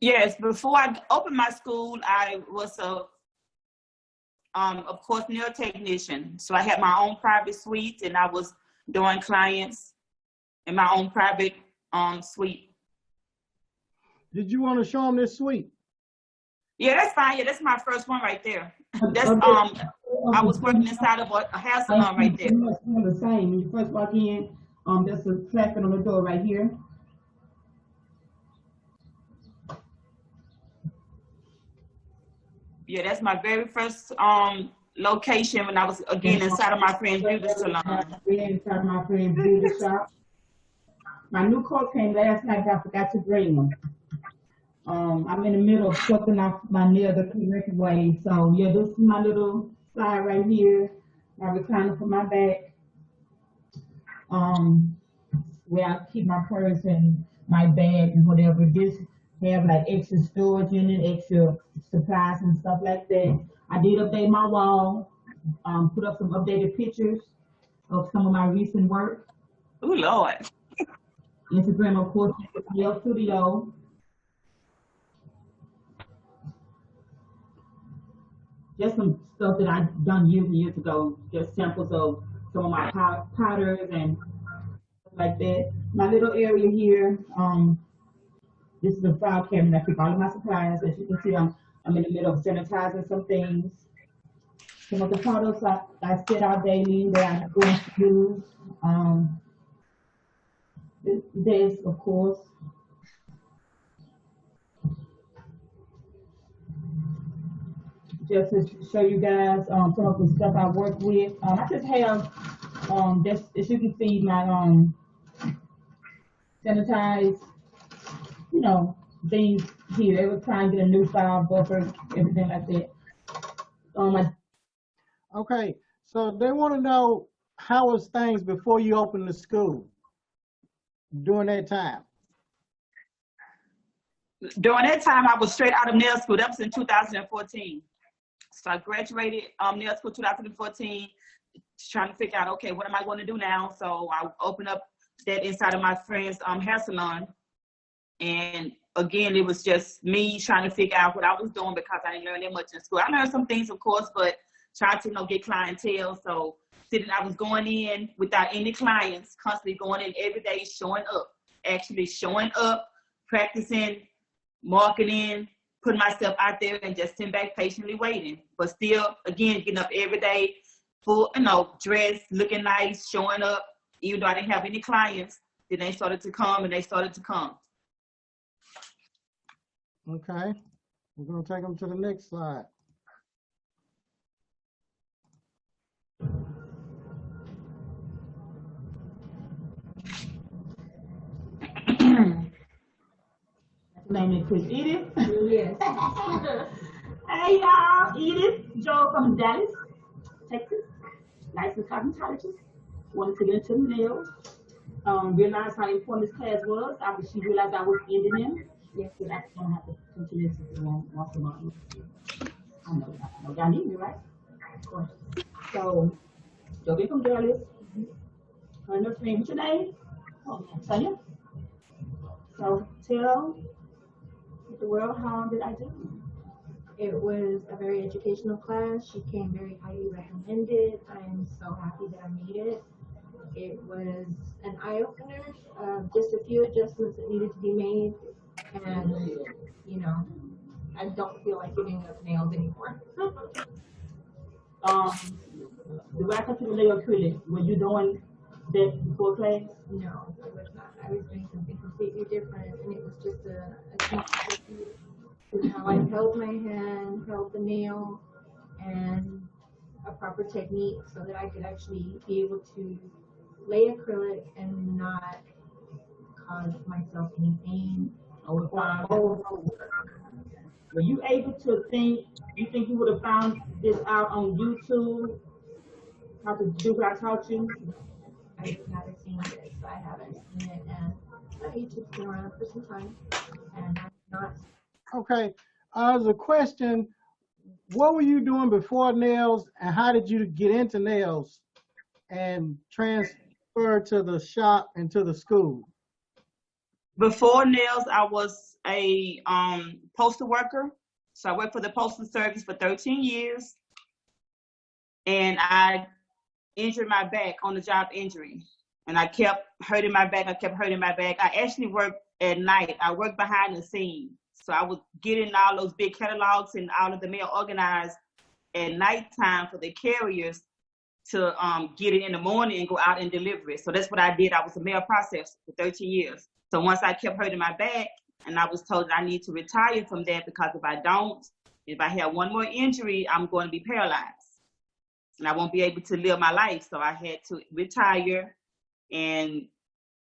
Yes, before I opened my school, I was of course, nail technician. So I had my own private suite, and I was doing clients in my own private suite. Did you want to show them this suite? Yeah, that's fine. Yeah, that's my first one right there. That's I was working inside of a hair salon right there. The same. When you first walk in, there's a placard on the door right here. Yeah, that's my very first location when I was again inside of my friend's beauty salon. Inside of my friend's beauty shop. My new coat came last night, but I forgot to bring them. I'm in the middle of chopping off my nail the correct way. So yeah, this is my little side right here. My recliner for my back. Where I keep my purse and my bag and whatever. This have like extra storage in it, extra supplies and stuff like that. I did update my wall, put up some updated pictures of some of my recent work. Oh Lord. Instagram, of course, nail studio. Just some stuff that I've done years and years ago, just samples of some of my powders and stuff like that. My little area here, this is a file cabinet. I keep all of my supplies. As you can see, I'm in the middle of sanitizing some things. Some of the products I set out daily that I'm going to use. This, of course. Just to show you guys some of the stuff I work with. I just have, just as you can see, my sanitized, you know, things here. Every time I get a new file, buffer, everything like that. Okay, so they want to know how was things before you opened the school during that time? During that time, I was straight out of nail school. That was in 2014. So I graduated nail school 2014, trying to figure out, okay, what am I going to do now? So I opened up that inside of my friend's hair salon. And again, it was just me trying to figure out what I was doing because I didn't learn that much in school. I learned some things, of course, but trying to, you know, get clientele. So I was going in without any clients, constantly going in every day, showing up, actually showing up, practicing, marketing, putting myself out there and just sitting back patiently waiting. But still, again, getting up every day, full, you know, dressed, looking nice, showing up, even though I didn't have any clients. Then they started to come and they started to come. Okay, we're going to take them to the next slide. Name is Chris Edith. Yes. Hey y'all, Edith Joe from Dallas, Texas, licensed cosmetologist. Wanted to get into the nails. Realized how important this class was after she realized I was ending them. Yes, so that's gonna have to continue this once a month. I know y'all need me, right? Of course. So, Joey from Dallas. Her and her friend, what's your name? Oh, Sonia. So tell the world, how did I do? It was a very educational class. She came very highly recommended. I am so happy that I made it. It was an eye-opener, just a few adjustments that needed to be made. And, you know, I don't feel like giving up nails anymore. The way I come to the nail acrylic, were you doing that before class? No, I was not. I was doing something completely different, and it was just how I held my hand, held the nail, and a proper technique so that I could actually be able to lay acrylic and not cause myself any pain. Were you able to you think you would have found this out on YouTube? How to do what I taught you? I haven't seen this. I haven't seen it, and YouTube's been around for some time, and I'm not. Okay, as a question, what were you doing before nails, and how did you get into nails and transfer to the shop and to the school? Before nails, I was a postal worker. So I worked for the Postal Service for 13 years. And I injured my back on the job injury. And I kept hurting my back. I actually worked at night. I worked behind the scenes. So I was getting all those big catalogs and all of the mail organized at nighttime for the carriers to get it in the morning and go out and deliver it. So that's what I did. I was a mail processor for 13 years. So once I kept hurting my back and I was told that I need to retire from that because if I don't, if I have one more injury, I'm going to be paralyzed and I won't be able to live my life. So I had to retire and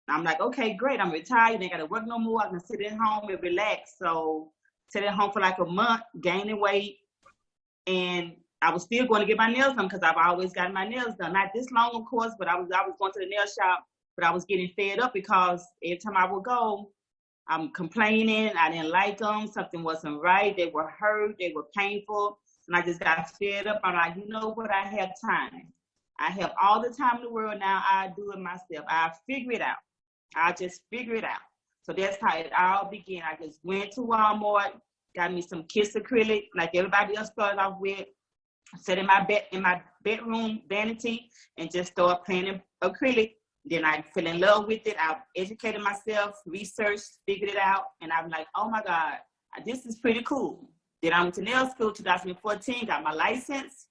I'm like, okay, great. I'm retired. I ain't got to work no more. I can sit at home and relax. So sit at home for like a month, gaining weight. And I was still going to get my nails done because I've always gotten my nails done. Not this long, of course, but I was going to the nail shop, but I was getting fed up because every time I would go, I'm complaining. I didn't like them. Something wasn't right. They were hurt. They were painful. And I just got fed up. I'm like, you know what? I have time. I have all the time in the world now. I do it myself. I figure it out. I just figure it out. So that's how it all began. I just went to Walmart, got me some 𝘀̈esse acrylic, like everybody else started off with. Sat in my bedroom vanity and just started playing acrylic. Then I fell in love with it. I educated myself, researched, figured it out, and I'm like, oh my God, this is pretty cool. Then I went to nail school 2014, got my license,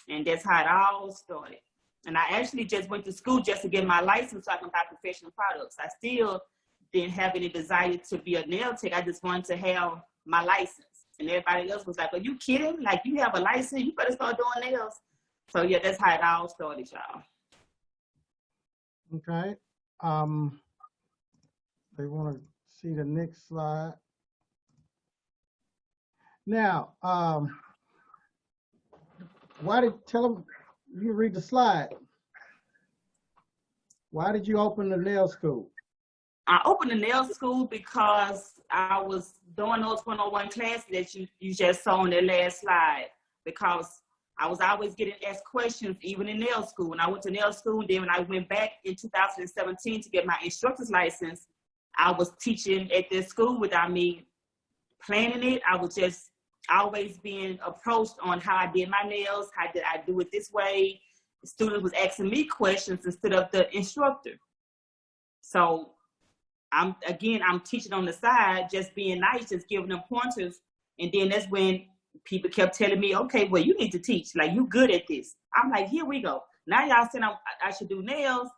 and that's how it all started. And I actually just went to school just to get my license so I can buy professional products. I still didn't have any desire to be a nail tech. I just wanted to have my license. And everybody else was like, are you kidding? Like, you have a license, you better start doing nails. So yeah, that's how it all started, y'all. Okay. They want to see the next slide. Now, tell them, you read the slide. Why did you open the nail school? I opened the nail school because I was doing those one-on-one classes that you just saw on the last slide, because I was always getting asked questions, even in nail school. When I went to nail school, then when I went back in 2017 to get my instructor's license, I was teaching at this school without me planning it. I was just always being approached on how I did my nails, how did I do it this way. The student was asking me questions instead of the instructor. So I'm teaching on the side, just being nice, just giving them pointers. And then that's when people kept telling me, okay, well, you need to teach. Like, you good at this. I'm like, here we go. Now y'all saying I should do nails.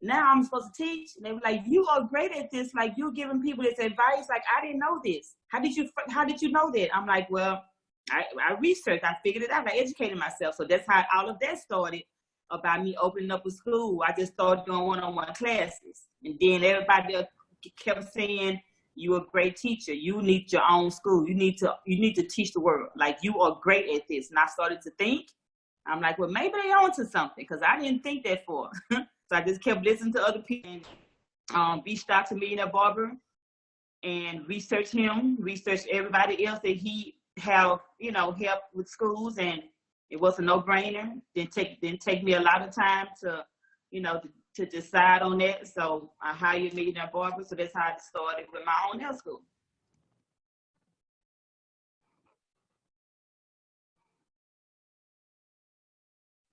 Now I'm supposed to teach. And they were like, you are great at this. Like, you're giving people this advice. Like, I didn't know this. How did you know that? I'm like, well, I researched. I figured it out. I educated myself. So that's how all of that started, about me opening up a school. I just started doing one-on-one classes. And then everybody kept saying, you're a great teacher. You need your own school. You need to teach the world. Like, you are great at this. And I started to think, I'm like, well, maybe they on to something, because I didn't think that for. So I just kept listening to other people and reached out to _millionaire barber and researched him, researched everybody else that he have, helped with schools, and it was a no-brainer. Didn't take me a lot of time to, to decide on that. So I hired _millionaire barber. So that's how I started with my own nail school.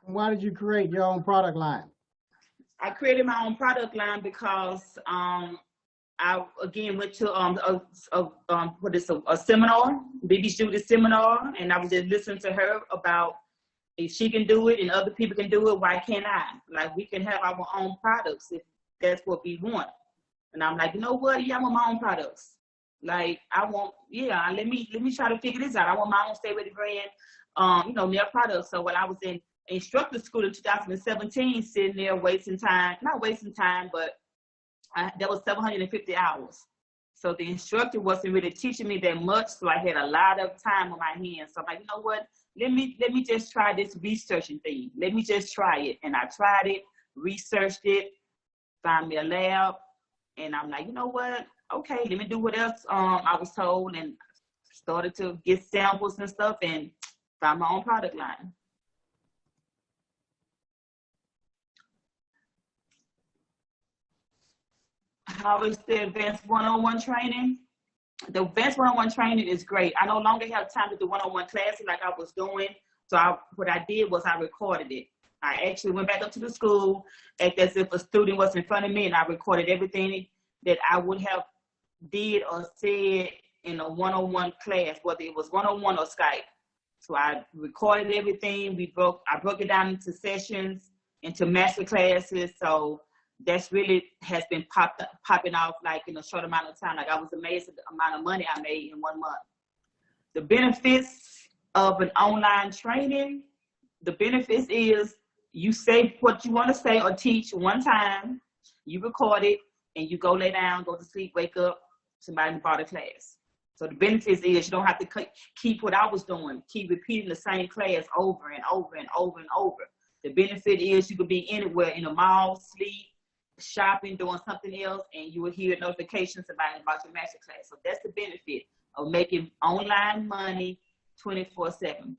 Why did you create your own product line? I created my own product line because I again went to a seminar, 𝘸H Judith seminar, and I was just listening to her about, if she can do it and other people can do it, why can't I? Like, we can have our own products if that's what we want. And I'm like, you know what? Yeah, I want my own products. Like, let me try to figure this out. I want my own Stay Ready brand, nail products. So when I was in instructor school in 2017, sitting there not wasting time, but that was 750 hours. So the instructor wasn't really teaching me that much, so I had a lot of time on my hands. So I'm like, you know what? Let me just try this researching thing. Let me just try it. And I tried it, researched it, found me a lab, and I'm like, you know what? Okay, let me do what else I was told, and started to get samples and stuff, and found my own product line. How is the advanced one-on-one training? The advanced one-on-one training is great. I no longer have time to do one-on-one classes like I was doing. So what I did was I recorded it. I actually went back up to the school, act as if a student was in front of me, and I recorded everything that I would have did or said in a one-on-one class, whether it was one-on-one or Skype. So I recorded everything. I broke it down into sessions, into master classes. So that's really has been popping off like in a short amount of time. Like I was amazed at the amount of money I made in 1 month. The benefits of an online training, the benefits is you say what you want to say or teach one time, you record it, and you go lay down, go to sleep, wake up, somebody bought a class. So the benefits is you don't have to keep what I was doing, keep repeating the same class over and over and over and over. The benefit is you could be anywhere, in a mall, sleep, shopping, doing something else, and you will hear notifications about your master class. So that's the benefit of making online money 24/7.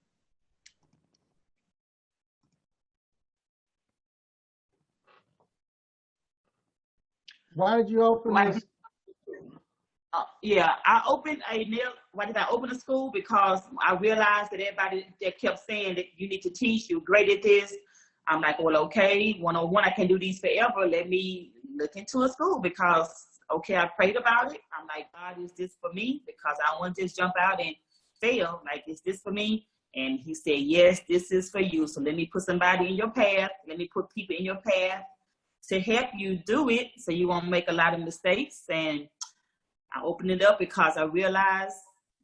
Why did you open this? Yeah, why did I open a school? Because I realized that everybody that kept saying that you need to teach, you're great at this. I'm like, well, okay, one-on-one, I can do these forever. Let me look into a school because, okay, I prayed about it. I'm like, God, is this for me? Because I don't want to just jump out and fail. Like, is this for me? And he said, yes, this is for you. So let me put somebody in your path. Let me put people in your path to help you do it so you won't make a lot of mistakes. And I opened it up because I realized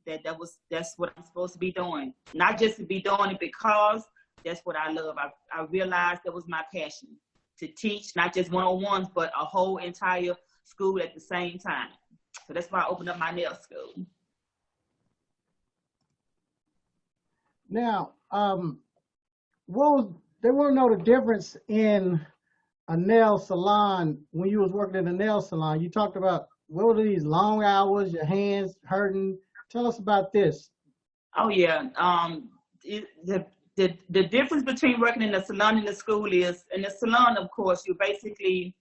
that that's what I'm supposed to be doing. Not just to be doing it because that's what I love. I realized that was my passion, to teach not just one-on-ones, but a whole entire school at the same time. So that's why I opened up my nail school. Now, they want to know the difference in a nail salon when you was working in a nail salon. You talked about, what were these long hours, your hands hurting? Tell us about this. Oh yeah, the difference between working in the salon and the school is, in the salon, of course, you're basically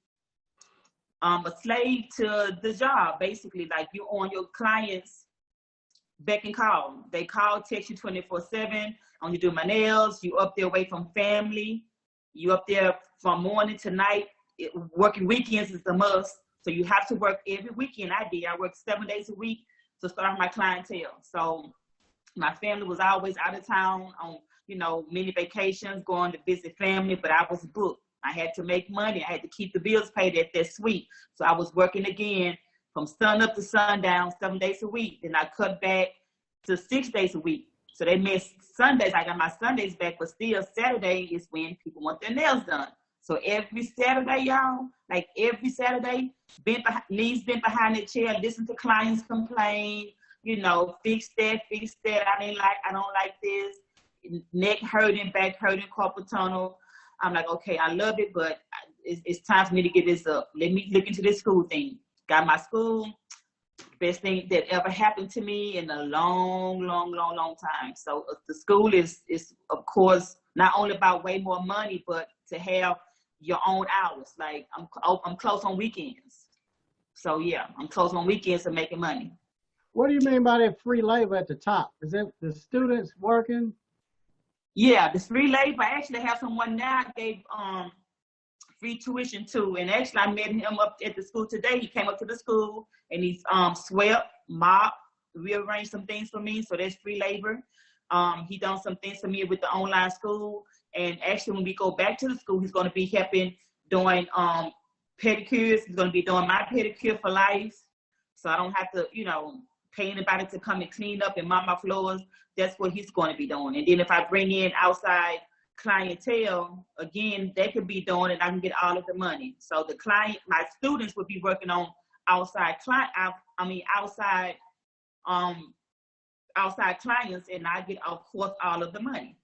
a slave to the job. Basically, like you're on your clients' beck and call. They call, text you 24/7. On you do my nails. You up there away from family. You up there from morning to night. Working weekends is a must. So you have to work every weekend. I worked 7 days a week to start my clientele. So my family was always out of town on, many vacations, going to visit family, but I was booked. I had to make money. I had to keep the bills paid at that suite. So I was working again from sun up to sundown, 7 days a week. Then I cut back to 6 days a week. So they missed Sundays. I got my Sundays back, but still Saturday is when people want their nails done. So every Saturday, y'all, like every Saturday, knees bent behind the chair, listen to clients complain, fix that, I don't like this, neck hurting, back hurting, carpal tunnel. I'm like, okay, I love it, but it's time for me to get this up. Let me look into this school thing. Got my school, best thing that ever happened to me in a long, long, long, long time. So the school is of course, not only about way more money, but to have your own hours. Like I'm close on weekends. So yeah, I'm close on weekends to making money. What do you mean by that free labor at the top? Is that the students working? Yeah, the free labor. I actually have someone now I gave free tuition to, and actually I met him up at the school today. He came up to the school and he's swept, mopped, rearranged some things for me. So that's free labor. He done some things for me with the online school. And actually, when we go back to the school, he's going to be helping doing pedicures. He's going to be doing my pedicure for life. So I don't have to, pay anybody to come and clean up and mop my floors. That's what he's going to be doing. And then if I bring in outside clientele, again, they could be doing it. I can get all of the money. So my students would be working on outside clients, and I get, of course, all of the money.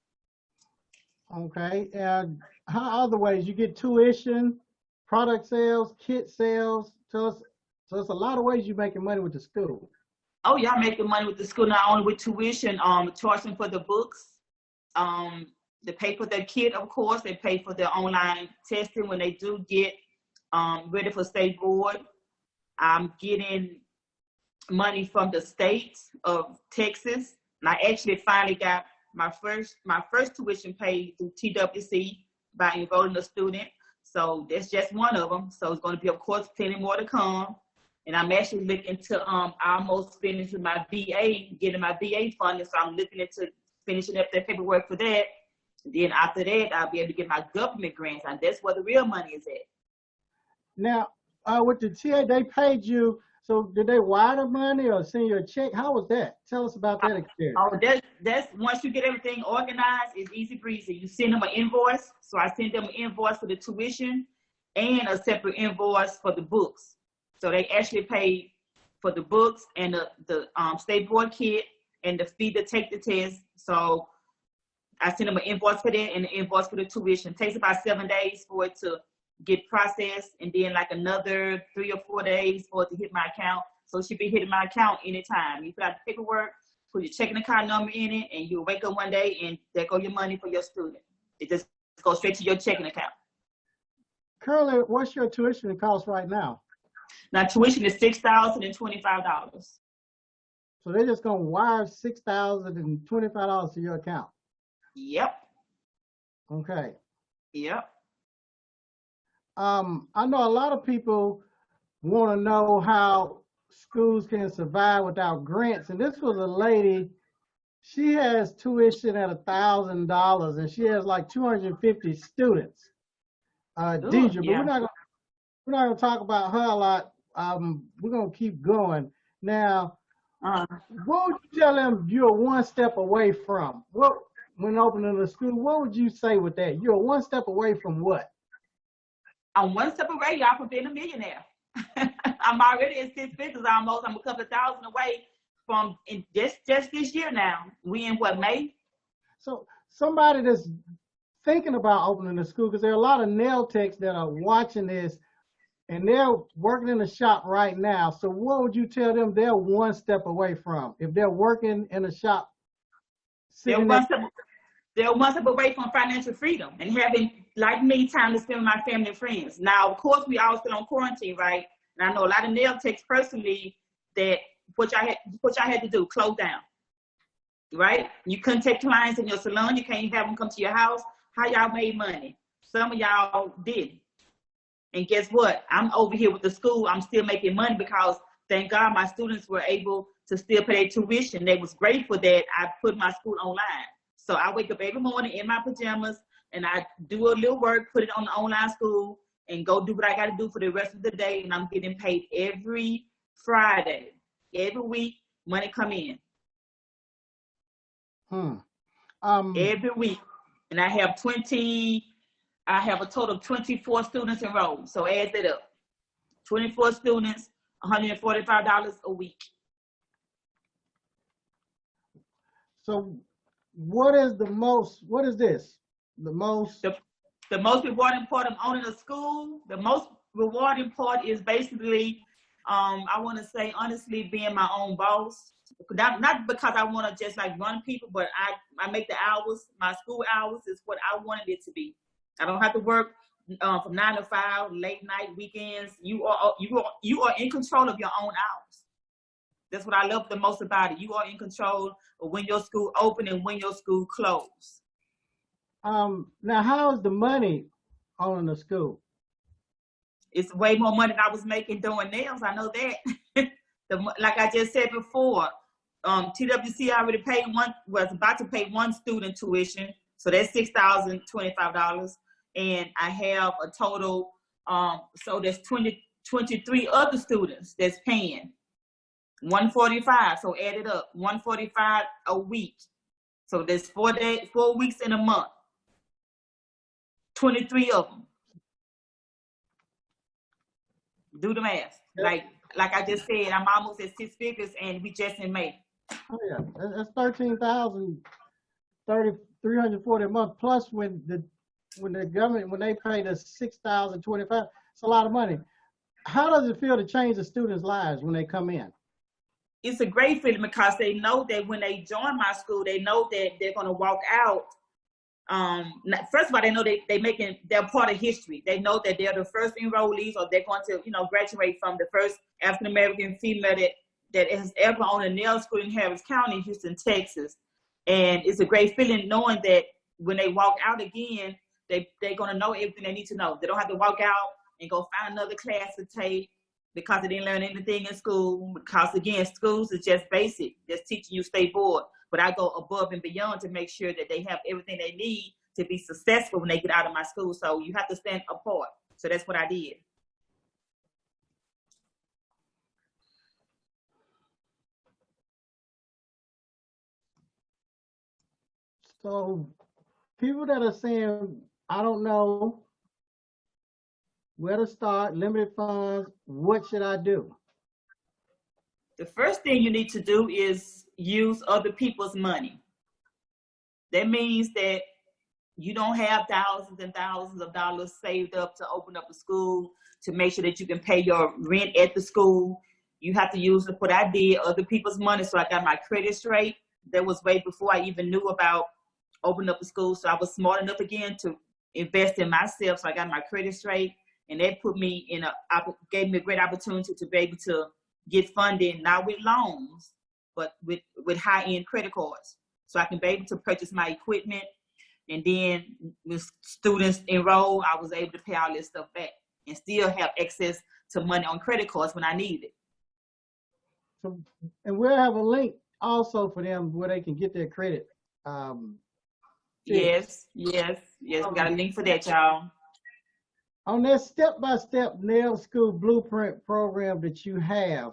Okay, and how other ways? You get tuition, product sales, kit sales. Tell us. So it's a lot of ways you're making money with the school. Oh yeah, I'm making money with the school, not only with tuition, charging for the books, they pay for their kit, of course. They pay for their online testing when they do get ready for state board. I'm getting money from the state of Texas. And I actually finally got my first tuition paid through TWC by enrolling a student. So that's just one of them. So it's going to be, of course, plenty more to come. And I'm actually looking to almost finish with my VA, getting my VA funding. So I'm looking into finishing up the paperwork for that. And then after that, I'll be able to get my government grants. And that's where the real money is at. Now, with the TA, they paid you. So did they wire the money or send you a check? How was that? Tell us about that experience. Oh, that's once you get everything organized, it's easy breezy. You send them an invoice. So I send them an invoice for the tuition and a separate invoice for the books. So they actually paid for the books and the state board kit and the fee to take the test. So I send them an invoice for that and an invoice for the tuition. It takes about 7 days for it to get processed, and then like another 3 or 4 days for it to hit my account. So it should be hitting my account anytime. You fill out the paperwork, put your checking account number in it, and you'll wake up one day and there go your money for your student. It just goes straight to your checking account. Currently, what's your tuition cost right now? Now tuition is $6,025. So they're just gonna wire $6,025 to your account. Yep. Okay. Yep. I know a lot of people want to know how schools can survive without grants. And this was a lady, she has tuition at $1,000 and she has like 250 students. Deidre, but yeah. we're not gonna talk about her a lot. We're gonna keep going. Now, what would you tell them you're one step away from? What, when opening a school, what would you say with that? You're one step away from what? I'm one step away, y'all, from being a millionaire. I'm already at 6 figures almost. I'm a couple of thousand away from just this year now. We in what, May? So somebody that's thinking about opening a school, because there are a lot of nail techs that are watching this and they're working in a shop right now. So what would you tell them they're one step away from if they're working in a shop? They're one step away from financial freedom and having, like me, time to spend with my family and friends. Now, of course, we all still on quarantine, right? And I know a lot of nail techs personally that what y'all had to do, close down, right? You couldn't take clients in your salon. You can't even have them come to your house. How y'all made money? Some of y'all did. And guess what? I'm over here with the school. I'm still making money because, thank God, my students were able to still pay their tuition. They was grateful that I put my school online. So I wake up every morning in my pajamas and I do a little work, put it on the online school, and go do what I got to do for the rest of the day. And I'm getting paid every Friday, every week, money come in. Every week. And I have a total of 24 students enrolled. So add that up. 24 students, $145 a week. So what is this? The most rewarding part of owning a school, the most rewarding part is basically, I want to say, honestly, being my own boss. Not because I want to just like run people, but I make the hours, my school hours is what I wanted it to be. I don't have to work from 9 to 5, late night, weekends. You are in control of your own hours. That's what I love the most about it. You are in control of when your school open and when your school close. Now, how is the money owning the school? It's way more money than I was making doing nails. I know that. Like I just said before, TWC already was about to pay one student tuition. So that's $6,025. And I have a total, so there's 23 other students that's paying. 145, so add it up, 145 a week. So there's 4 weeks in a month. 23 of them. Do the math. Like I just said, I'm almost at 6 figures and we just in May. Oh yeah, that's $13,340 a month. Plus when the government, when they pay the $6,025, it's a lot of money. How does it feel to change the students' lives when they come in? It's a great feeling because they know that when they join my school, they know that they're going to walk out first of all, they know they're part of history. They know that they're the first enrollees, or they're going to, graduate from the first African-American female that has ever owned a nail school in Harris County, Houston, Texas. And it's a great feeling knowing that when they walk out again, they're going to know everything they need to know. They don't have to walk out and go find another class to take because they didn't learn anything in school. Because again, schools is just basic, just teaching you stay bored. But I go above and beyond to make sure that they have everything they need to be successful when they get out of my school. So you have to stand apart. So that's what I did. So people that are saying, I don't know where to start, limited funds, what should I do? The first thing you need to do is use other people's money. That means that you don't have thousands and thousands of dollars saved up to open up a school, to make sure that you can pay your rent at the school. You have to use what I did, other people's money. So I got my credit straight. That was way before I even knew about opening up a school. So I was smart enough again to invest in myself. So I got my credit straight, and that put me gave me a great opportunity to be able to get funding, not with loans, but with high-end credit cards. So I can be able to purchase my equipment. And then when students enroll, I was able to pay all this stuff back and still have access to money on credit cards when I need it. So, and we'll have a link also for them where they can get their credit. Yes, we got a link for that, y'all. On that step-by-step nail school blueprint program that you have,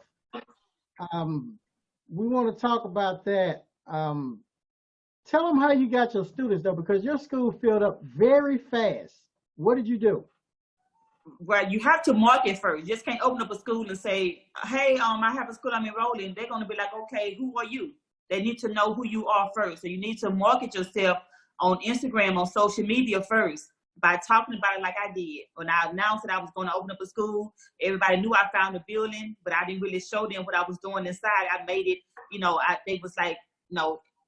we want to talk about that. Tell them how you got your students though, because your school filled up very fast. What did you do? Well, you have to market first. You just can't open up a school and say, hey, I have a school I'm enrolling. They're going to be like, okay, who are you? They need to know who you are first. So you need to market yourself on Instagram, on social media first, by talking about it like I did. When I announced that I was going to open up a school, everybody knew I found a building, but I didn't really show them what I was doing inside. I made it, they was like,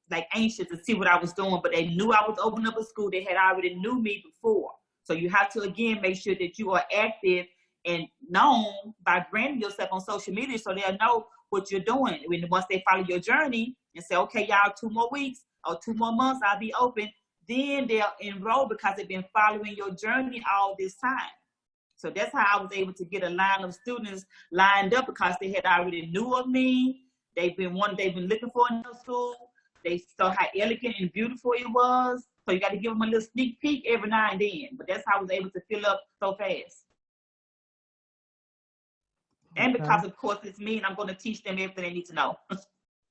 like anxious to see what I was doing, but they knew I was opening up a school. They had already knew me before. So you have to, again, make sure that you are active and known by branding yourself on social media so they'll know what you're doing. Once they follow your journey and say, okay, y'all, 2 more weeks or 2 more months, I'll be open, then they'll enroll because they've been following your journey all this time. So that's how I was able to get a line of students lined up because they had already knew of me. They've been looking for a new school. They saw how elegant and beautiful it was. So you got to give them a little sneak peek every now and then. But that's how I was able to fill up so fast. And because, of course, it's me, and I'm going to teach them everything they need to know.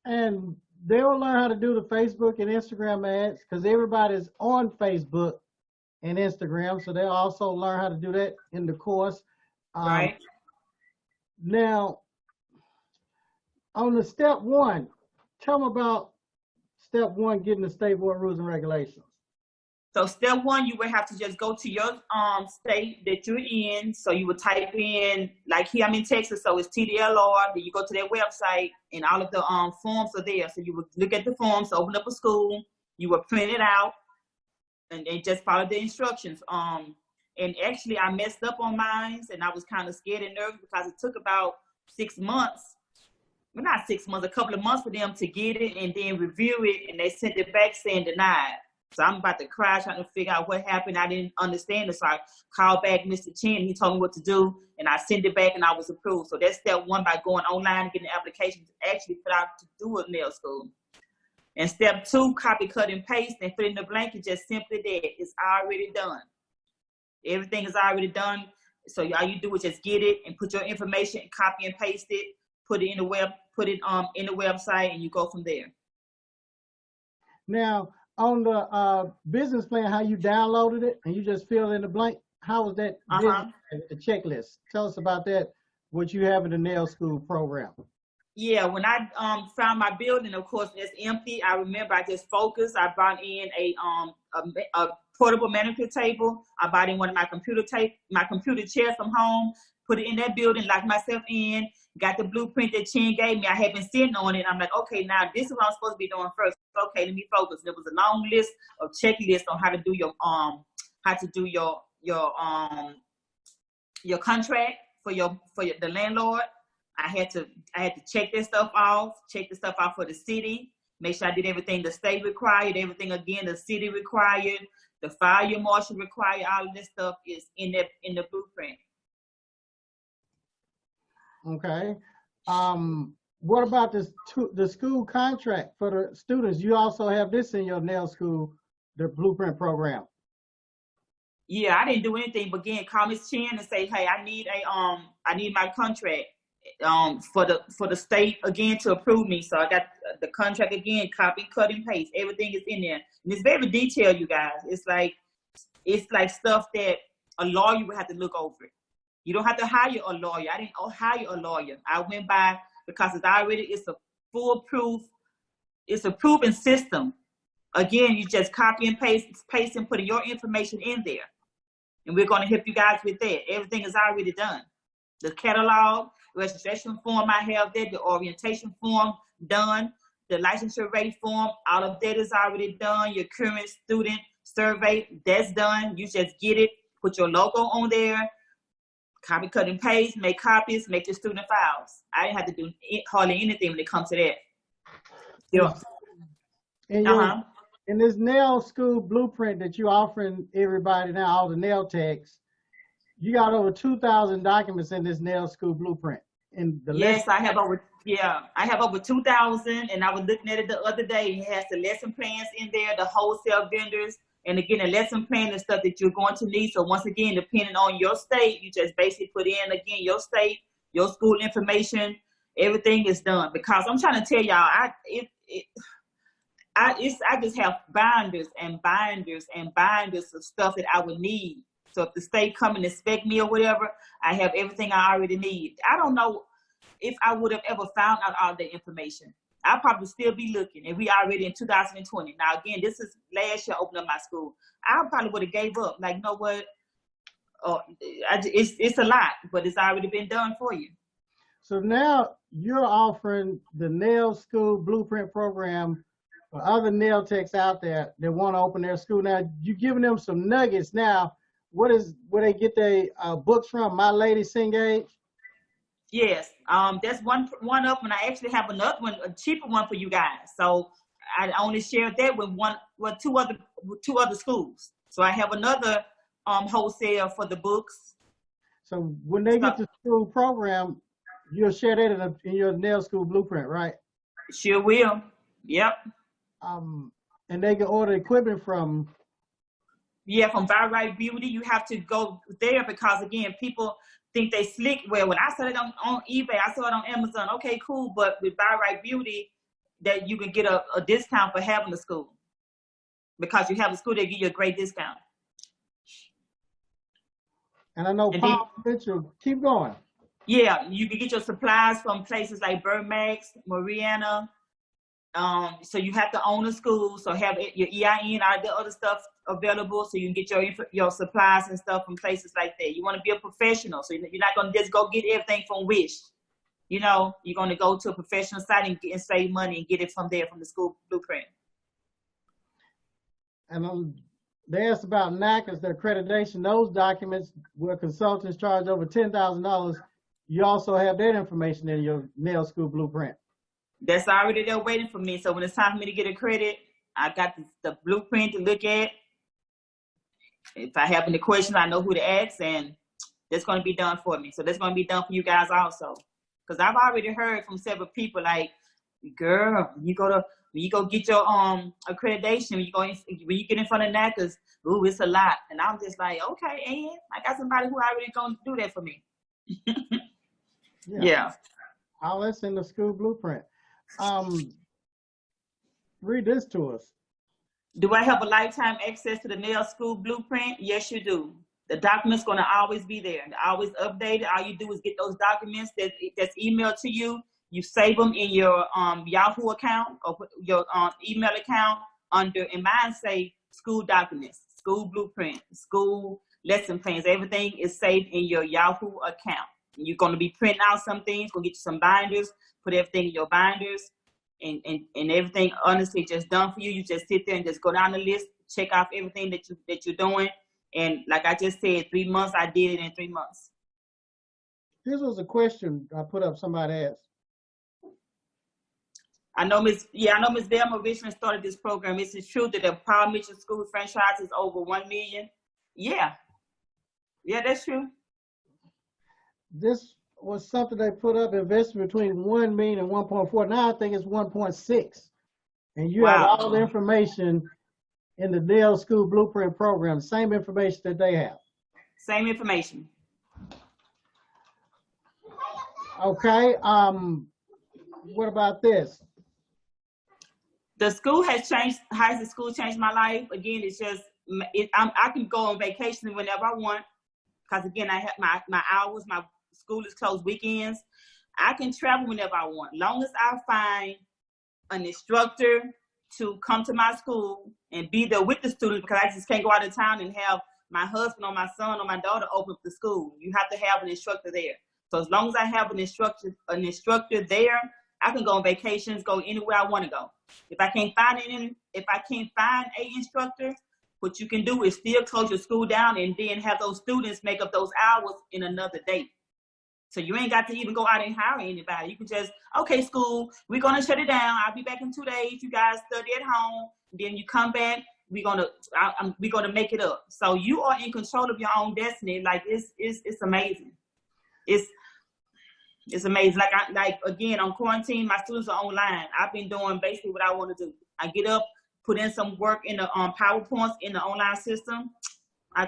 And they will learn how to do the Facebook and Instagram ads because everybody's on Facebook and Instagram. So they'll also learn how to do that in the course. Right. Now, on the step 1, tell them about step 1, getting the state board rules and regulations. So step 1, you would have to just go to your state that you're in. So you would type in, like here I'm in Texas, so it's TDLR. Then you go to their website, and all of the forms are there. So you would look at the forms to open up a school. You would print it out, and just follow the instructions. And actually, I messed up on mine, and I was kind of scared and nervous because it took about 6 months. Well, not 6 months, a couple of months for them to get it and then review it, and they sent it back saying denied. So I'm about to cry trying to figure out what happened. I didn't understand it. So I called back Mr. Chen. He told me what to do, and I sent it back, and I was approved. So that's step 1 by going online and getting the application to actually put out to do a nail school. And step 2, copy, cut, and paste, and fill in the blank. It's just simply that. It's already done. Everything is already done. So all you do is just get it and put your information, copy and paste it, put it in the website, and you go from there. Now, on the business plan, how you downloaded it and you just fill in the blank, how was that the checklist? Tell us about that, what you have in the nail school program. Yeah, when I found my building, of course, it's empty. I remember I just focused. I brought in a portable manicure table. I bought in one of my computer chairs from home. put it in that building, lock myself in, got the blueprint that Chen gave me. I had been sitting on it. I'm like, okay, now this is what I'm supposed to be doing first. Okay, let me focus. There was a long list of checklists on how to do your contract for the landlord. I had to check this stuff off, check the stuff off for the city, make sure I did everything the state required, everything again the city required, the fire marshal required. All of this stuff is in the blueprint. Okay. What about the school contract for the students? You also have this in your nail school, the blueprint program. Yeah, I didn't do anything but again call Ms. Chen and say, hey, I need my contract for the state again to approve me. So I got the contract again, copy, cut, and paste. Everything is in there, and it's very detailed, you guys. It's like stuff that a lawyer would have to look over. You don't have to hire a lawyer. I didn't hire a lawyer. I went by because it's a foolproof. It's a proven system. Again, you just copy and paste and put your information in there. And we're going to help you guys with that. Everything is already done. The catalog, registration form I have there, the orientation form done, the licensure rate form, all of that is already done. Your current student survey, that's done. You just get it, put your logo on there, copy, cut, and paste, make copies, make your student files. I didn't have to do hardly anything when it comes to that. Yeah. In this nail school blueprint that you're offering everybody now, all the nail techs, you got over 2,000 documents in this nail school blueprint. Yes, I have over 2,000, and I was looking at it the other day. It has the lesson plans in there, the wholesale vendors, and again, the lesson plan and stuff that you're going to need. So once again, depending on your state, you just basically put in again your state, your school information, everything is done. Because I'm trying to tell y'all, I just have binders and binders and binders of stuff that I would need. So if the state come and inspect me or whatever, I have everything I already need. I don't know if I would have ever found out all the information. I'll probably still be looking, and we already in 2020. Now again, this is last year I opened up my school. I probably would have gave up. Like, you know what? It's a lot, but it's already been done for you. So now you're offering the nail school blueprint program for other nail techs out there that want to open their school. Now you're giving them some nuggets. Now, where they get their books from? Milady, Cengage? Yes, that's one of them. I actually have another one, a cheaper one for you guys. So I only shared that with two other schools. So I have another wholesale for the books. So when they get the school program, you'll share that in your nail school blueprint, right? Sure will. Yep. And they can order equipment from. Yeah, from By Right Beauty. You have to go there because again, people think they slick. Well, when I saw it on eBay, I saw it on Amazon. Okay, cool. But with By Right Beauty, that you can get a discount for having the school. Because you have a school, they give you a great discount. And I know Paul Mitchell, keep going. Yeah, you can get your supplies from places like Burmax, Mariana. So you have to own a school, so have your EIN, all the other stuff available, so you can get your supplies and stuff from places like that. You want to be a professional, so you're not going to just go get everything from Wish. You know, you're going to go to a professional site and save money and get it from there, from the school blueprint. And they asked about NACCAS, the accreditation, those documents where consultants charge over $10,000. You also have that information in your nail school blueprint. That's already there waiting for me. So when it's time for me to get a credit, I got the blueprint to look at. If I have any questions, I know who to ask, and that's going to be done for me. So that's going to be done for you guys also. Because I've already heard from several people like, girl, when you go get your accreditation, when you get in front of NACCAS, ooh, it's a lot. And I'm just like, okay, and I got somebody who already going to do that for me. Yeah. All that's in the school blueprint. Read this to us. Do I have a lifetime access to the nail school blueprint? Yes, you do. The document's going to always be there. They're always updated. All you do is get those documents that's emailed to you. You save them in your Yahoo account or your email account under, and mine say school documents, school blueprint, school lesson plans. Everything is saved in your Yahoo account. You're going to be printing out some things, going to get you some binders, put everything in your binders, and everything honestly just done for you. You just sit there and just go down the list, check off everything that you're doing. And like I just said, 3 months, I did it in 3 months. This was a question I put up, somebody asked. I know Ms. Velma originally started this program. Is it true that the Power Mission School franchise is over 1 million? Yeah, that's true. This was something they put up, investment between 1 million and 1.4. Now I think it's 1.6. And you have all the information in the Dell School Blueprint program, same information that they have. Same information. Okay, what about this? The school has changed. How has the school changed my life? Again, it's just, I can go on vacation whenever I want, because again, I have my hours, my school is closed weekends. I can travel whenever I want, long as I find an instructor to come to my school and be there with the students, because I just can't go out of town and have my husband or my son or my daughter open up the school. You have to have an instructor there. So as long as I have an instructor there, I can go on vacations, go anywhere I want to go. If I can't find an instructor, what you can do is still close your school down and then have those students make up those hours in another day. So you ain't got to even go out and hire anybody. You can just, okay, school, we're gonna shut it down. I'll be back in 2 days. You guys study at home. Then you come back. We're gonna make it up. So you are in control of your own destiny. Like it's amazing. It's amazing. Like again, on quarantine, my students are online. I've been doing basically what I want to do. I get up, put in some work in the PowerPoints in the online system. I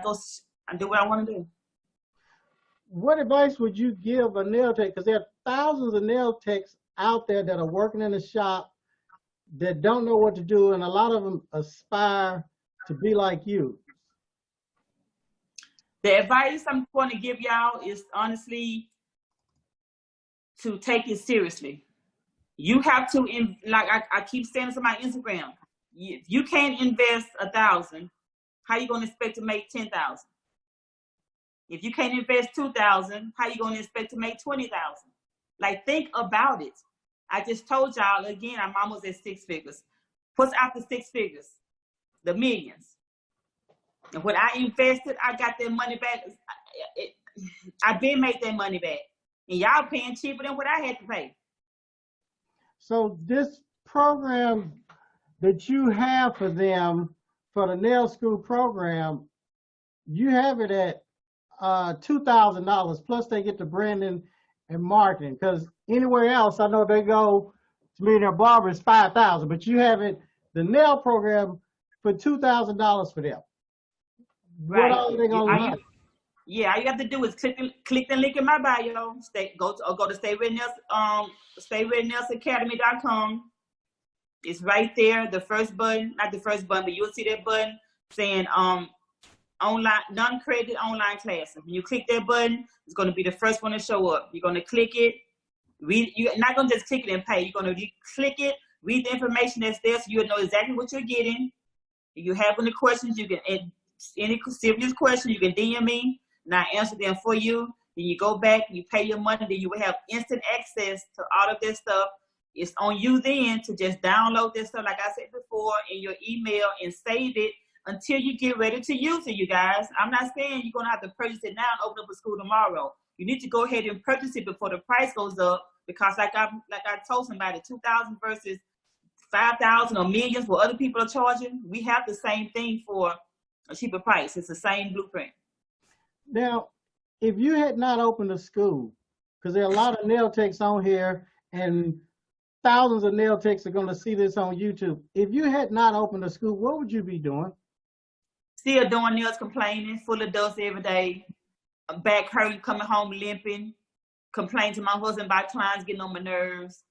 do what I want to do. What advice would you give a nail tech? Because there are thousands of nail techs out there that are working in the shop that don't know what to do, and a lot of them aspire to be like you. The advice I'm going to give y'all is honestly to take it seriously. You have to, like I keep saying this on my Instagram, if you can't invest 1,000, how you going to expect to make 10,000? If you can't invest 2,000, how you going to expect to make 20,000? Like, think about it. I just told y'all again, I'm almost at 6 figures. What's after 6 figures? The millions. And when I invested, I got that money back. I've been made that money back. And y'all paying cheaper than what I had to pay. So this program that you have for them, for the nail school program, you have it at $2,000, plus they get the branding and marketing. Because anywhere else, I know they go to Millionaire Barber is $5,000, but you have it, the nail program, for $2,000 for them. Right. What are they gonna learn? Yeah, all you have to do is click the link in my bio. Go to 𝘀𝗵𝘁𝗀academy.com. It's right there. The first button, not the first button, but you'll see that button saying online, non-credited online classes. When you click that button, it's going to be the first one to show up. You're going to click it. You're not going to just click it and pay. You're going to click it, read the information that's there, so you'll know exactly what you're getting. If you have any questions, you can any serious question, you can DM me. And I answer them for you. Then you go back, you pay your money, then you will have instant access to all of this stuff. It's on you then to just download this stuff, like I said before, in your email and save it until you get ready to use it, you guys. I'm not saying you're gonna have to purchase it now and open up a school tomorrow. You need to go ahead and purchase it before the price goes up, because like I told somebody, 2,000 versus 5,000 or millions what other people are charging. We have the same thing for a cheaper price. It's the same blueprint. Now, if you had not opened a school, because there are a lot of nail techs on here, and thousands of nail techs are going to see this on YouTube. If you had not opened a school, what would you be doing? Still doing nails, complaining, full of dust every day, back hurting, coming home limping, complaining to my husband about clients getting on my nerves,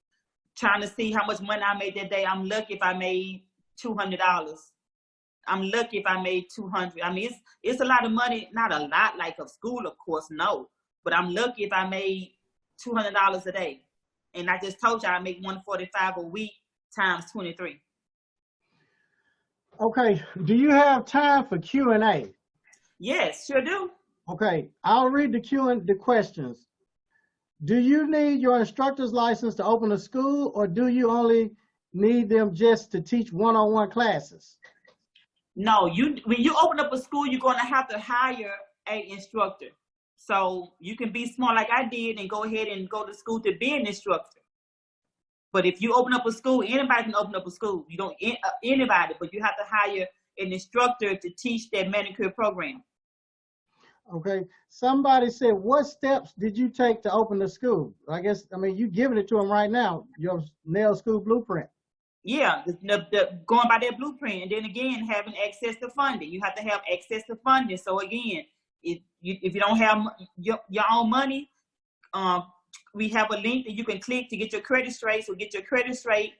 trying to see how much money I made that day. I'm lucky if I made $200. I'm lucky if I made 200. I mean, it's a lot of money, not a lot like a school, of course, no. But I'm lucky if I made $200 a day. And I just told you I make $145 a week times 23. Okay, do you have time for Q&A? Yes, sure do. Okay, I'll read the questions. Do you need your instructor's license to open a school, or do you only need them just to teach one-on-one classes? No, when you open up a school, you're going to have to hire an instructor. So you can be smart like I did and go ahead and go to school to be an instructor. But if you open up a school, anybody can open up a school. You don't anybody, but you have to hire an instructor to teach that manicure program. Okay. Somebody said, what steps did you take to open the school? I mean, you're giving it to them right now, your nail school blueprint. Yeah, going by their blueprint, and then again, having access to funding. You have to have access to funding. So again, if you don't have your own money, we have a link that you can click to get your credit straight. So get your credit straight,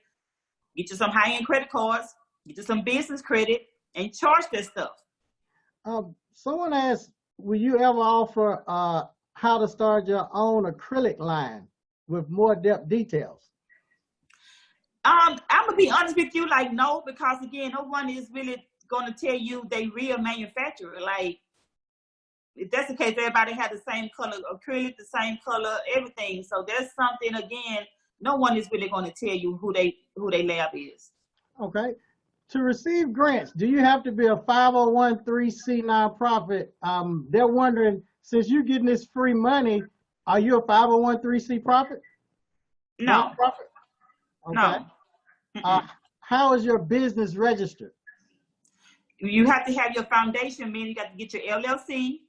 get you some high-end credit cards, get you some business credit, and charge that stuff. Someone asked, will you ever offer how to start your own acrylic line with more depth details? I'm gonna be honest with you, like no, because again, no one is really gonna tell you they real manufacturer. Like if that's the case, everybody had the same color acrylic, the same color, everything. So there's something again, no one is really gonna tell you who they lab is. Okay. To receive grants, do you have to be a 501(c)(3) nonprofit? They're wondering, since you're getting this free money, are you a 501(c)(3) profit? No. Nonprofit? Okay. No. How is your business registered? You have to have your foundation, meaning you got to get your LLC.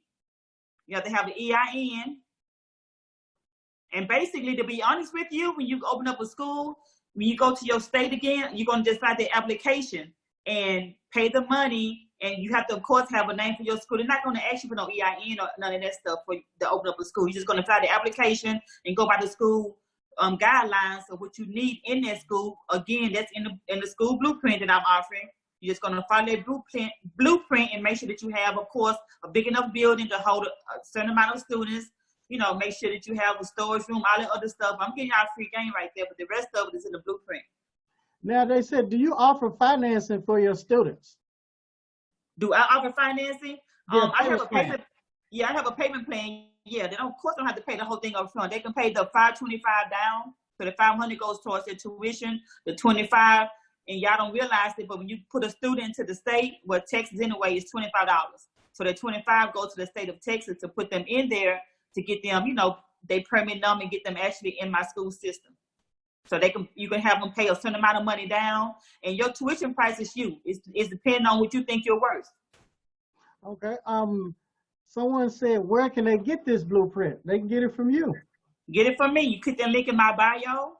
You have to have the EIN. And basically, to be honest with you, when you open up a school, when you go to your state again, you're going to just write the application and pay the money. And you have to, of course, have a name for your school. They're not going to ask you for no EIN or none of that stuff for to open up a school. You're just going to file the application and go by the school guidelines of what you need in that school. Again, that's in the school blueprint that I'm offering. You're just going to follow that blueprint and make sure that you have, of course, a big enough building to hold a certain amount of students. You know, make sure that you have a storage room, all that other stuff. I'm giving y'all a free game right there, but the rest of it is in the blueprint. Now, they said, do you offer financing for your students? Do I offer financing? Yeah, I have a payment. Yeah, I have a payment plan. Yeah, they don't, of course, don't have to pay the whole thing up front. They can pay the $525 down, so the $500 goes towards their tuition. The $25, and y'all don't realize it, but when you put a student into the state, well, Texas anyway is $25. So the $25 goes to the state of Texas to put them in there to get them, you know, they permit them and get them actually in my school system. So you can have them pay a certain amount of money down, and your tuition price is you. It's depending on what you think you're worth. Okay. Someone said, where can they get this blueprint? They can get it from you. Get it from me. You click that link in my bio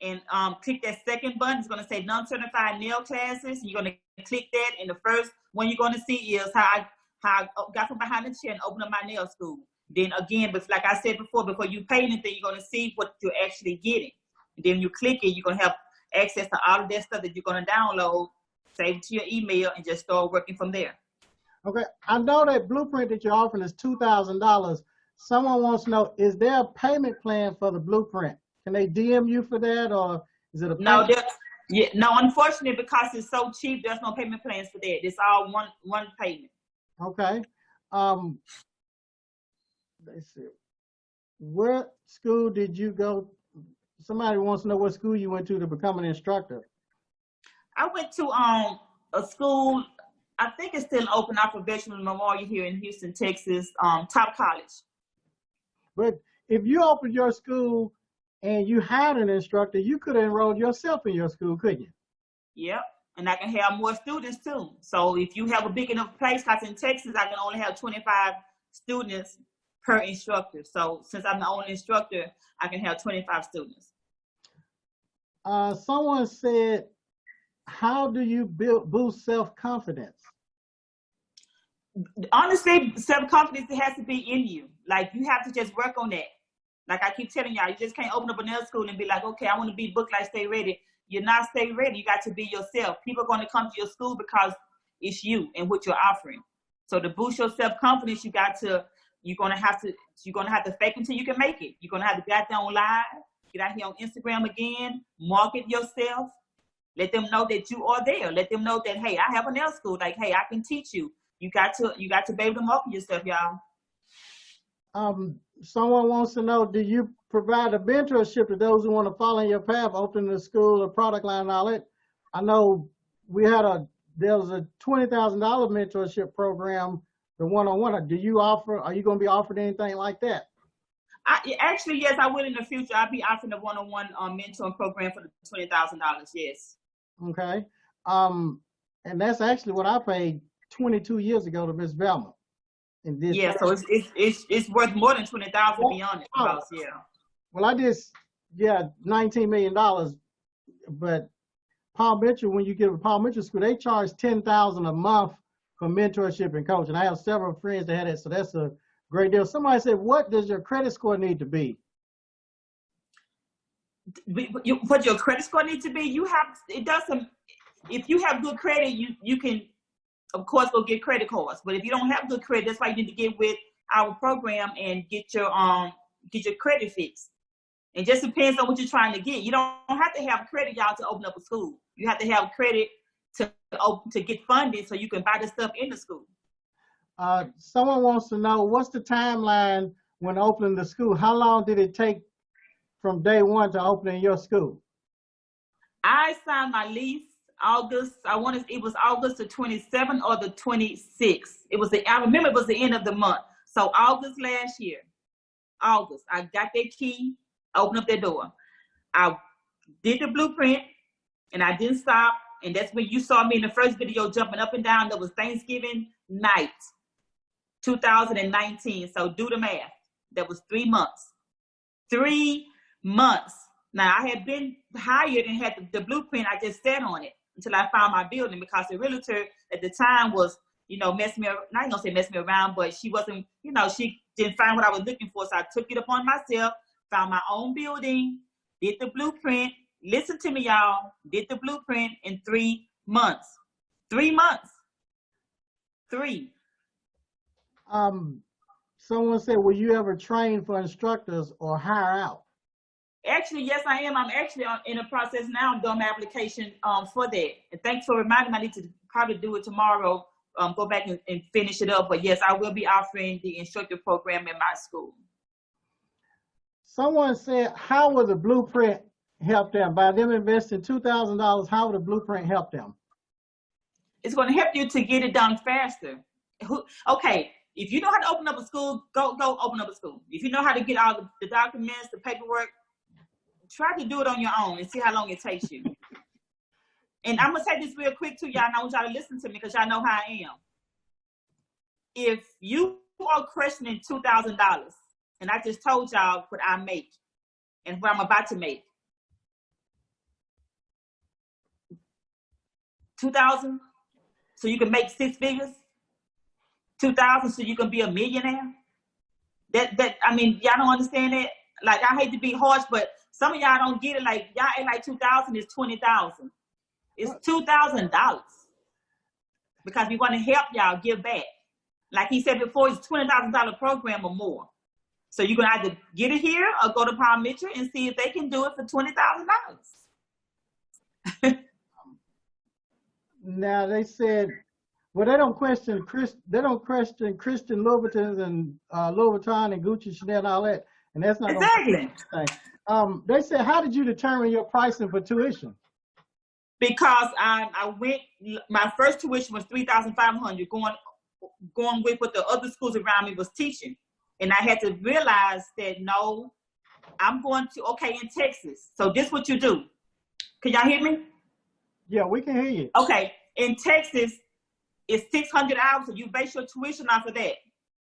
and click that second button. It's going to say non-certified nail classes. You're going to click that, and the first one you're going to see is how I got from behind the chair and opened up my nail school. Then again, but like I said before you pay anything, you're going to see what you're actually getting. And then you click it, you're going to have access to all of that stuff that you're going to download, save it to your email, and just start working from there. Okay, I know that blueprint that you're offering is $2,000. Someone wants to know, is there a payment plan for the blueprint? Can they DM you for that, or is it a payment? No, unfortunately, because it's so cheap, there's no payment plans for that. It's all one payment. Okay. Let's see. What school did you go? Somebody wants to know what school you went to become an instructor. I went to a school, I think it's still open out for Veterans Memorial here in Houston, Texas, Top College. But if you opened your school and you had an instructor, you could have enrolled yourself in your school, couldn't you? Yep, and I can have more students too. So if you have a big enough place, because in Texas, I can only have 25 students per instructor. So since I'm the only instructor, I can have 25 students. Someone said, how do you boost self-confidence? Honestly, self-confidence has to be in you. Like, you have to just work on that. Like I keep telling y'all, you just can't open up another school and be like, okay, I want to be booked like Stay Ready. You're not Stay Ready. You got to be yourself. People are going to come to your school because it's you and what you're offering. So to boost your self-confidence, you're gonna have to fake until you can make it. You're gonna have to get out there on live, get out here on Instagram again, market yourself, let them know that you are there. Let them know that, hey, I have a nail school. Like, hey, I can teach you. You got to be able to market yourself, y'all. Someone wants to know, do you provide a mentorship to those who want to follow in your path, opening the school or product line and all that? I know there was a $20,000 mentorship program, the one-on-one. Are you going to be offering anything like that? Actually, yes, I will in the future. I'll be offering a one-on-one mentoring program for the $20,000. Yes. Okay. And that's actually what I paid 22 years ago to Miss Velma. Yeah, so it's worth more than $20,000 to be honest. Yeah. Well, I did, $19 million, but Paul Mitchell, when you give a Paul Mitchell school, they charge $10,000 a month for mentorship and coaching. I have several friends that had it, so that's a great deal. Somebody said, what does your credit score need to be? What your credit score needs to be? If you have good credit, you can, of course, go get credit cards. But if you don't have good credit, that's why you need to get with our program and get your credit fixed. It just depends on what you're trying to get. You don't have to have credit, y'all, to open up a school. You have to have credit to get funding so you can buy the stuff in the school. Someone wants to know, what's the timeline when opening the school? How long did it take from day one to opening your school? I signed my lease August. It was August the 27th or the 26th. I remember it was the end of the month. So August last year, I got that key, opened up that door. I did the blueprint and I didn't stop. And that's when you saw me in the first video jumping up and down. That was Thanksgiving night, 2019. So do the math. That was 3 months. 3 months. Now I had been hired and had the blueprint. I just sat on it until I found my building, because the realtor at the time was, messing me around. I ain't gonna say mess me around, but she wasn't, she didn't find what I was looking for. So I took it upon myself, found my own building, did the blueprint. Listen to me, y'all. Did the blueprint in 3 months. 3 months. 3. Someone said, will you ever train for instructors or hire out? Actually, yes, I am. I'm actually in the process now of doing my application for that. And thanks for reminding me. I need to probably do it tomorrow, go back and finish it up. But yes, I will be offering the instructor program in my school. Someone said, how will the blueprint help them? By them investing $2,000, how will the blueprint help them? It's going to help you to get it done faster. Okay, if you know how to open up a school, go open up a school. If you know how to get all the documents, the paperwork, try to do it on your own and see how long it takes you. And I'm going to say this real quick to y'all, and I want y'all to listen to me because y'all know how I am. If you are questioning $2,000, and I just told y'all what I make and what I'm about to make, $2,000 so you can make 6 figures, $2,000 so you can be a millionaire. I mean, y'all don't understand that. Like, I hate to be harsh, but some of y'all don't get it. Like, y'all ain't like 2,000 is 20,000. It's $2,000 because we want to help y'all give back. Like he said before, it's $20,000 program or more. So you can either get it here or go to Paul Mitchell and see if they can do it for $20,000. Now they said, well, they don't question Christian Louboutins and Louis Vuitton and Gucci, Chanel, and all that, and that's not exactly. They said, how did you determine your pricing for tuition? Because I went. My first tuition was $3,500, going with what the other schools around me was teaching, and I had to realize that no, I'm going to in Texas. So this is what you do. Can y'all hear me? Yeah, we can hear you. Okay, in Texas, it's 600 hours, so you base your tuition off of that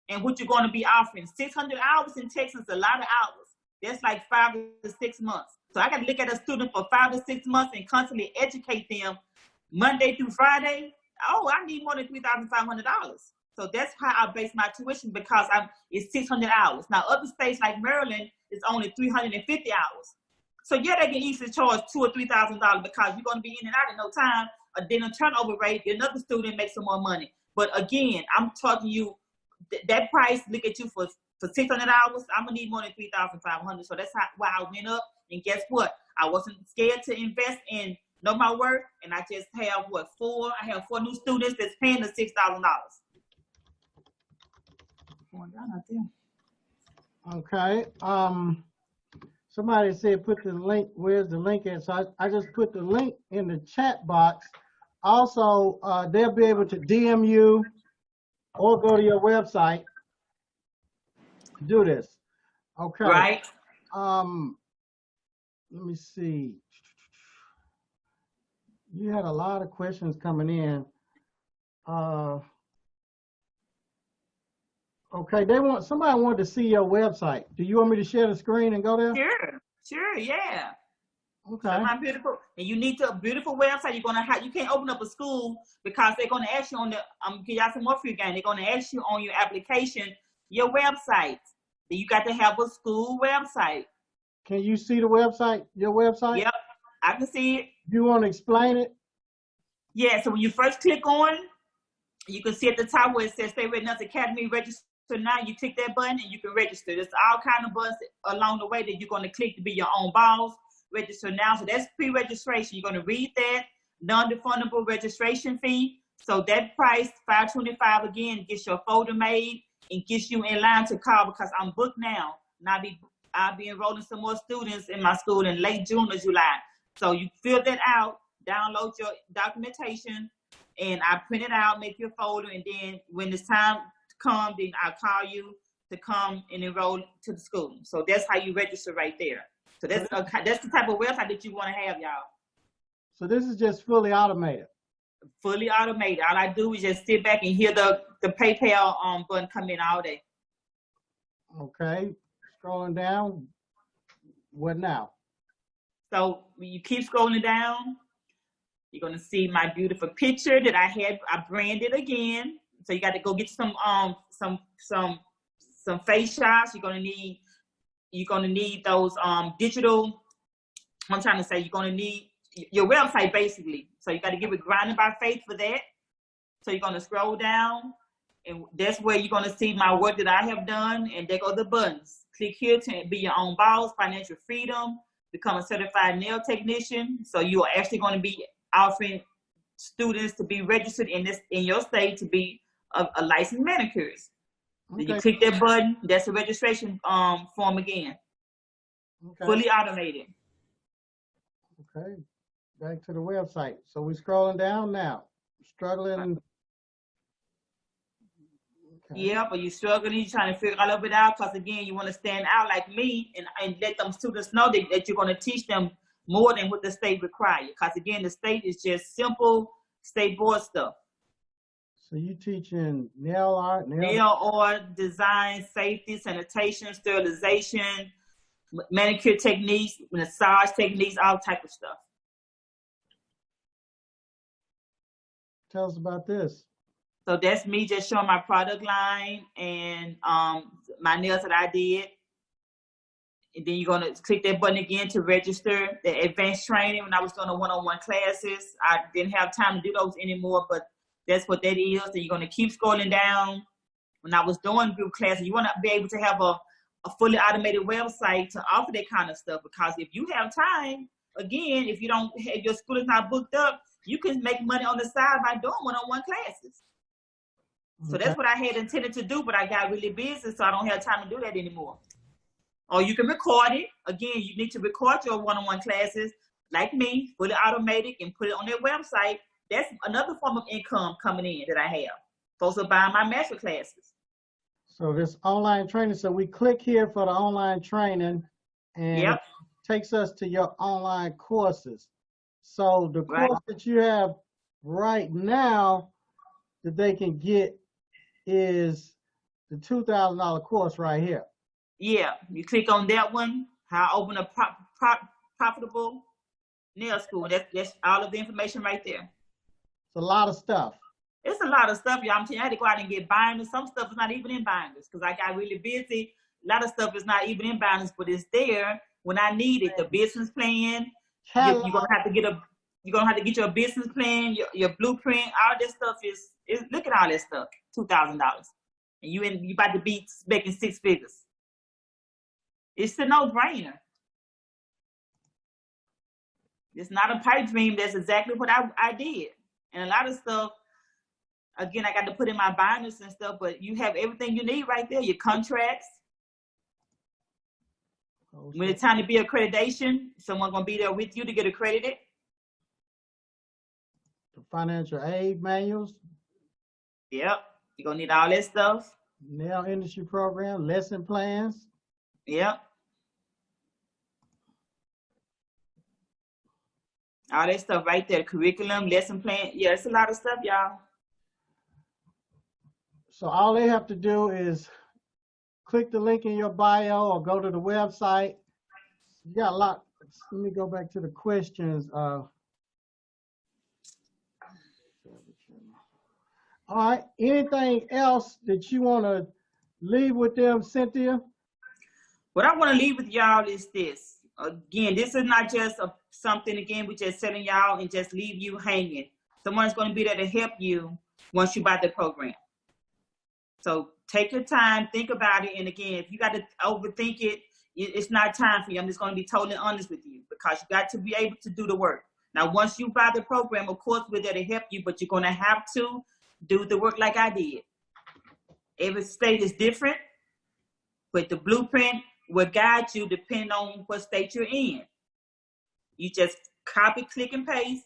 and what you're going to be offering. 600 hours in Texas is a lot of hours. That's like 5 to 6 months. So I got to look at a student for 5 to 6 months and constantly educate them Monday through Friday. Oh, I need more than $3,500. So that's how I base my tuition, because it's 600 hours. Now, other states like Maryland, it's only 350 hours. So yeah, they can easily charge $2,000 or $3,000 because you're going to be in and out in no time. Then a turnover rate, another student makes some more money. But again, I'm talking you that price. Look at you for 600 hours. I'm gonna need more than $3,500. So that's why I went up. And guess what? I wasn't scared to invest and know my worth. And I just have I have 4 new students that's paying the $6,000. Going down out there. Okay. Somebody said put the link. Where's the link at? So I just put the link in the chat box. Also, they'll be able to DM you or go to your website to do this. Okay. Right. Let me see. You had a lot of questions coming in. Okay, somebody wanted to see your website. Do you want me to share the screen and go there? Sure, yeah. Okay. So my beautiful, and you need a beautiful website. You're gonna have. You can't open up a school because they're gonna ask you on the. Give y'all some more free game. They're gonna ask you on your application your website. Then you got to have a school website. Can you see the website? Your website? Yep, I can see it. You want to explain it? Yeah. So when you first click on, you can see at the top where it says "Stay Ready NACCAS Academy Register." Now you click that button and you can register. There's all kind of buttons along the way that you're going to click to be your own boss. Register now. So that's pre-registration. You're going to read that non-refundable registration fee. So that price, $525 again, gets your folder made and gets you in line to call because I'm booked now. And I'll be enrolling some more students in my school in late June or July. So you fill that out, download your documentation, and I print it out, make your folder, and then when it's time to come, then I'll call you to come and enroll to the school. So that's how you register right there. So that's the type of website that you want to have, y'all. So this is just fully automated. Fully automated. All I do is just sit back and hear the PayPal button come in all day. Okay. Scrolling down. What now? So when you keep scrolling down, you're gonna see my beautiful picture that I branded again. So you got to go get some face shots. You're gonna need those digital. I'm trying to say you're gonna need your website basically. So you got to give it Grinding by Faith for that. So you're gonna scroll down, and that's where you're gonna see my work that I have done. And there go the buttons. Click here to be your own boss, financial freedom, become a certified nail technician. So you are actually going to be offering students to be registered in your state to be a licensed manicurist. Okay. Then you click that button. That's the registration form again. Okay. Fully automated. Okay. Back to the website. So we're scrolling down now. Struggling. Okay. Yeah, but you're struggling. You're trying to figure all of it out because, again, you want to stand out like me and let them students know that you're going to teach them more than what the state requires. Because, again, the state is just simple state board stuff. So you teaching nail art, nail art, design, safety, sanitation, sterilization, manicure techniques, massage techniques, all type of stuff. Tell us about this. So that's me just showing my product line and my nails that I did. And then you're gonna click that button again to register the advanced training. When I was doing the one-on-one classes, I didn't have time to do those anymore, but that's what that is. Then you're gonna keep scrolling down. When I was doing group classes, you wanna be able to have a fully automated website to offer that kind of stuff, because if you have time, again, if your school is not booked up, you can make money on the side by doing one-on-one classes. So that's what I had intended to do, but I got really busy, so I don't have time to do that anymore. Or you can record it. Again, you need to record your one-on-one classes, like me, fully automated, and put it on their website. That's another form of income coming in that I have. Folks are buying my master classes. So this online training, so we click here for the online training, and it takes us to your online courses. So the course that you have right now that they can get is the $2,000 course right here. Yeah, you click on that one, how I open a profitable nail school. That's all of the information right there. It's a lot of stuff. It's a lot of stuff, y'all. I'm telling you, I had to go out and get binders. Some stuff is not even in binders because I got really busy. A lot of stuff is not even in binders, but it's there when I need it. The business plan. You're gonna have to get your business plan, your blueprint. All this stuff is look at all that stuff. $2,000, and you about to be making 6 figures. It's a no-brainer. It's not a pipe dream. That's exactly what I did. And a lot of stuff, again, I got to put in my binders and stuff, but you have everything you need right there. Your contracts, When it's time to be accreditation, someone gonna be there with you to get accredited. The financial aid manuals. Yep, you're gonna need all that stuff. Nail industry program, lesson plans. Yep. All that stuff right there, curriculum, lesson plan. Yeah, it's a lot of stuff, y'all. So all they have to do is click the link in your bio or go to the website. You got a lot. Let me go back to the questions. All right, anything else that you want to leave with them, Cynthia? What I want to leave with y'all is this. Again, this is not just something, again, we just telling y'all and just leave you hanging. Someone's going to be there to help you once you buy the program. So take your time, think about it. And again, if you got to overthink it, it's not time for you. I'm just going to be totally honest with you because you got to be able to do the work. Now, once you buy the program, of course, we're there to help you, but you're going to have to do the work like I did. Every state is different, but the blueprint will guide you depending on what state you're in. You just copy, click, and paste,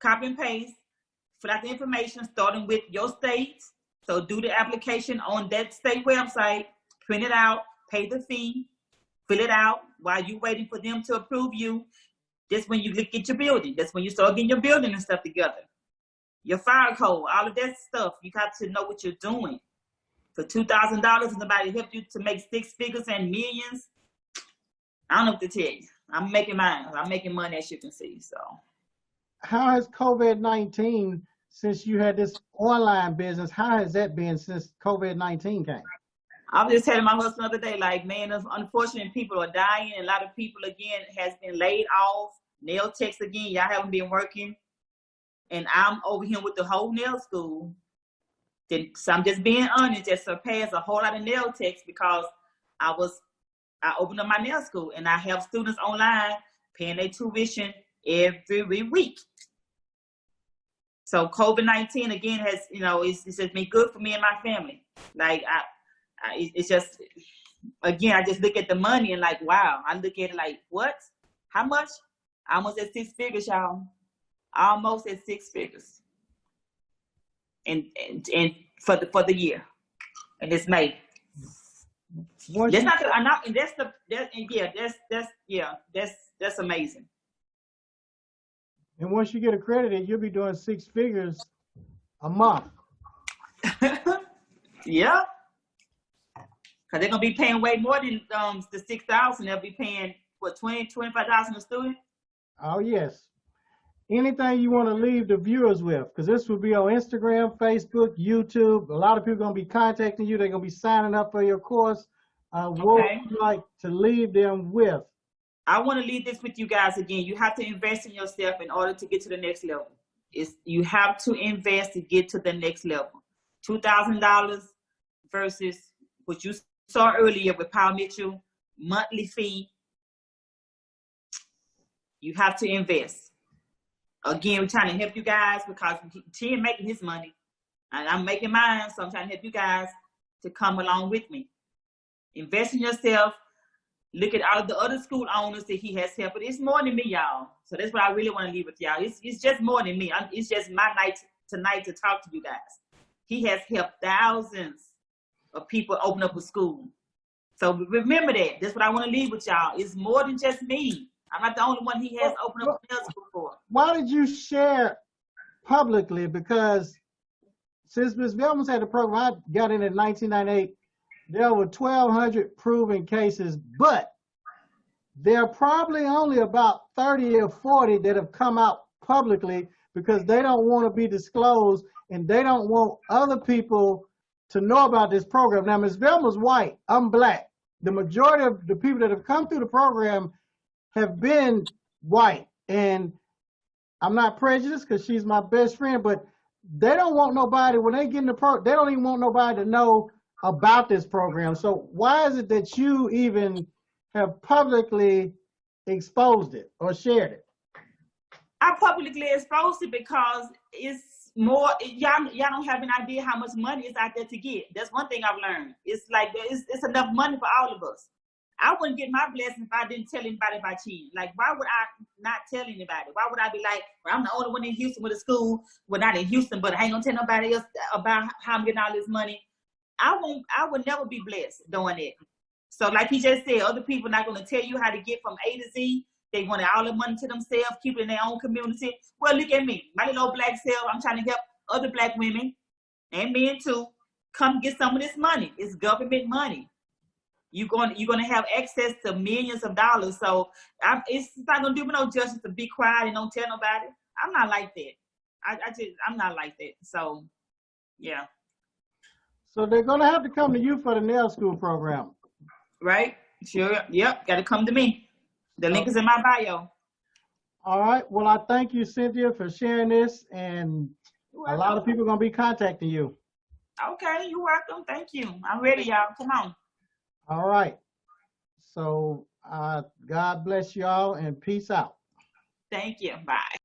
fill out the information starting with your state. So do the application on that state website, print it out, pay the fee, fill it out while you're waiting for them to approve you. That's when you get your building. That's when you start getting your building and stuff together. Your fire code, all of that stuff. You got to know what you're doing. For $2,000, somebody help you to make 6 figures and millions. I don't know what to tell you. I'm making mine. I'm making money, as you can see. So, how has COVID-19, since you had this online business, how has that been since COVID-19 came? I was just telling my husband the other day, like, man, unfortunately, people are dying. A lot of people, again, has been laid off. Nail techs, again, y'all haven't been working. And I'm over here with the whole nail school. So I'm just being honest, just surpassed a whole lot of nail techs because I opened up my nail school and I have students online paying their tuition every week. So COVID-19 again has, it's just been good for me and my family. Like it's just, again, I just look at the money and like, wow, I look at it like, what? How much? Almost at 6 figures, y'all. Almost at 6 figures. And for the year, and it's May. That's amazing. And once you get accredited, you'll be doing 6 figures a month. Yeah, because they're gonna be paying way more than the $6,000. They'll be paying what, $25,000 a student. Oh yes. Anything you want to leave the viewers with? Because this will be on Instagram, Facebook, YouTube. A lot of people are going to be contacting you. They're going to be signing up for your course. What would you like to leave them with? I want to leave this with you guys again. You have to invest in yourself in order to get to the next level. You have to invest to get to the next level. $2,000 versus what you saw earlier with Paul Mitchell, monthly fee. You have to invest. Again, we're trying to help you guys because he ain't making his money and I'm making mine. So I'm trying to help you guys to come along with me. Invest in yourself. Look at all of the other school owners that he has helped. But it's more than me, y'all. So that's what I really want to leave with y'all. It's just more than me. It's just my night tonight to talk to you guys. He has helped thousands of people open up a school. So remember that. That's what I want to leave with y'all. It's more than just me. I'm not the only one he has opened up a nail school for. Why did you share publicly? Because since Ms. Velmus had the program, I got in 1998, there were 1,200 proven cases, but there are probably only about 30 or 40 that have come out publicly because they don't want to be disclosed and they don't want other people to know about this program. Now, Ms. Velma's white, I'm black. The majority of the people that have come through the program have been white, and I'm not prejudiced because she's my best friend, but they don't want nobody, when they get in the program, they don't even want nobody to know about this program. So why is it that you even have publicly exposed it or shared it? I publicly exposed it because it's more, y'all don't have an idea how much money is out there to get. That's one thing I've learned. It's like, it's enough money for all of us. I wouldn't get my blessing if I didn't tell anybody about cheating. Like, why would I not tell anybody? Why would I be like, well, I'm the only one in Houston with a school? Well, not in Houston, but I ain't gonna tell nobody else about how I'm getting all this money. I would never be blessed doing it. So like he just said, other people not gonna tell you how to get from A to Z. They want all the money to themselves, keep it in their own community. Well, look at me, my little old black self. I'm trying to help other black women and men too come get some of this money. It's government money. You're gonna have access to millions of dollars. So it's not gonna do me no justice to be quiet and don't tell nobody. I'm not like that. I'm not like that. So yeah. So they're gonna have to come to you for the nail school program. Right? Sure. Yep. Got to come to me. The link is in my bio. All right. Well, I thank you, Cynthia, for sharing this, and a lot of people are gonna be contacting you. Okay, you're welcome. Thank you. I'm ready, y'all. Come on. All right. So God bless y'all and peace out. Thank you. Bye.